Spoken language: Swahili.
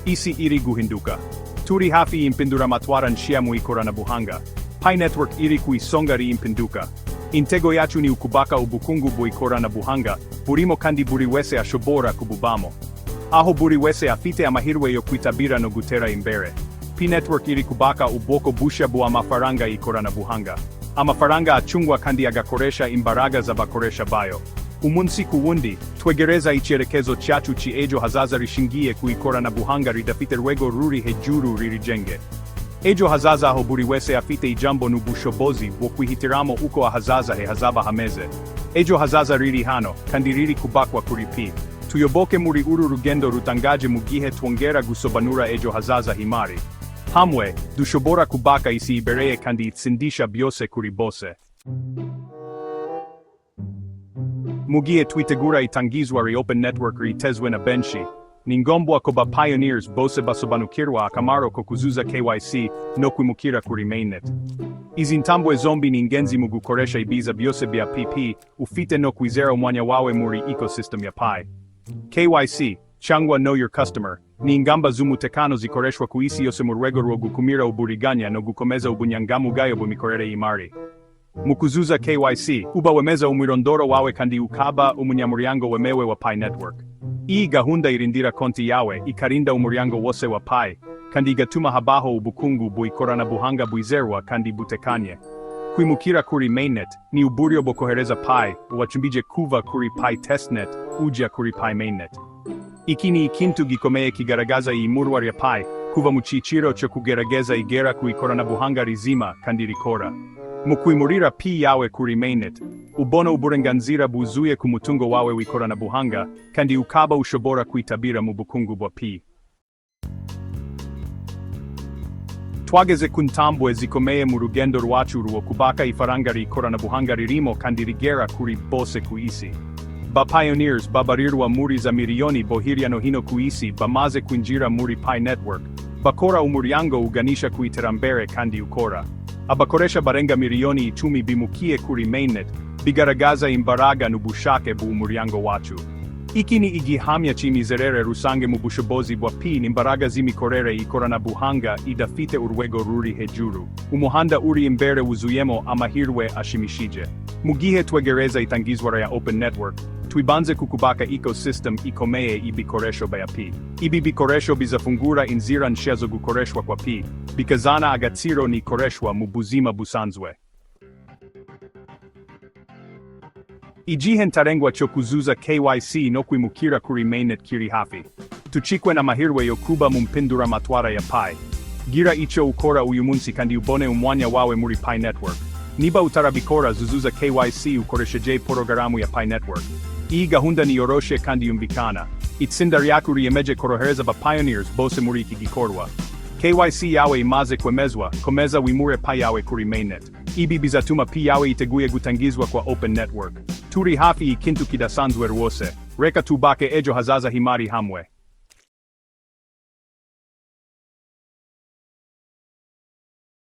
isi iri guhinduka. Turi hafi impindura matwara nshia mu ikoranabuhanga. Pi network iri kuisonga ri impinduka. Intego yacu ni ukubaka ubukungu bu ikoranabuhanga, burimo kandi buri wese ashobora kububamo. Aho buri wese afite amahirwe yo kwitabira no gutera imbere. Pi network iri kubaka ubwoko bushya bw'amafaranga ikoranabuhanga. Amafaranga acungwa kandi agakoresha imbaraga z'abakoresha bayo. Umunsi ku wundi, twegereza icyerekezo cyacu cy'ejo hazaza rishingiye ku ikoranabuhanga ridafite rwego ruri hejuru ririjenge. Ejo hazaza aho buri wese afite ijambo n'ubushobozi bwo kwihitiramo uko ahazaza he hazaba hameze. Ejo hazaza riri hano, kandi riri kubakwa kuri Pi. Tuyoboke muri uru rugendo rutangaje mu gihe twongera gusobanura ejo hazaza himari. Hamwe, dushobora kubaka isi ibereye kandi itsindisha byose kuri bose. Mu gihe twitegura itangizwa ri open network ritezwe na benshi, ni ngombwa ko ba pioneers bose basobanukirwa akamaro ko kuzuza KYC no kwimukira kuri mainnet. Izi ntambwe zombi ni ingenzi mu gukoresha ibiza byose bya PP, ufite no kwizera umwanya wawe muri ecosystem ya Pi. KYC, cyangwa Know Your Customer, ni ingamba z'umutekano zikoreshwa ku isi yose mu rwego rwo gukumira uburiganya no gukomeza ubunyangamugayo bw'imikorere y'imari. Mu kuzuza KYC, uba wemeza umwirondoro wawe kandi ukaba umunyamuryango wemewe wa Pi network. Iyi gahunda irindira konti yawe, ikarinda umuryango wose wa Pi, kandi igatuma habaho ubukungu bw'ikoranabuhanga bwizerwa kandi butekanye. Kwimukira kuri mainnet ni uburyo bwo kohereza Pi uwachumbije kuva kuri Pi testnet uja kuri Pi mainnet. Iki ni ikintu gikomeye kigaragaza iyimurwa rya Pi kuva mu cyiciro cyo kugerageza igera ku ikoranabuhanga rizima kandi rikora. Mu kwimurira Pi yawe kuri mainnet, ubona uburenganzira buzuye ku mutungo wawe w'ikoranabuhanga kandi ukaba ushobora kwitabira mu bukungu bwa Pi. Twageze ku ntambwe zikomeye mu rugendo rwacu rwo kubaka ifaranga ry'ikoranabuhanga ririmo kandi rigera kuri bose ku isi. Ba pioneers babarirwa muri za miliyoni bo hirya no hino ku isi bamaze kwinjira muri Pi network, bakora umuryango uganisha ku iterambere kandi ukora. Abakoresha barenga miliyoni 10 bimukiye kuri mainnet, bigaragaza imbaraga n'ubushake bw'umuryango wacu. Iki ni igihamya cy'imizerere rusange mu bushobozi bwa Pi n'imbaraga z'imikorere ikoranabuhanga idafite urwego ruri hejuru. Umuhanda uri imbere wuzuyemo amahirwe ashimishije. Mu gihe twegereza itangizwa ya open network, twibanze kukubaka ecosystem ikomeye ibikoresho bya Pi. Ibi bikoresho bizafungura inzira nshya zo gukoreshwa kwa Pi, bikazana agaciro n'ikoreshwa mu buzima busanzwe. Igihe ntarengwa cyo kuzuza KYC no kwimukira kuri mainnet kiri hafi. Tuchikwe na mahirwe yo kuba mu mpindura matwara ya Pi. Gira icyo ukora uyu munsi kandi ubone umwanya wawe muri Pi network. Niba utarabikora zuzuza KYC ukoresheje porogaramu ya Pi network. Iyi gahunda ni yoroshe kandi yumvikana. Itsinda ryacu riyemeje korohereza ba pioneers bose muri iki gikorwa. KYC yawe imaze kwemezwa, komeza wimure Pi yawe kuri mainnet. Ibi bizatuma Pi yawe iteguye gutangizwa kwa open network. Turi hafi ikintu kidasanzwe rwose. Reka tubake ejo hazaza himari hamwe.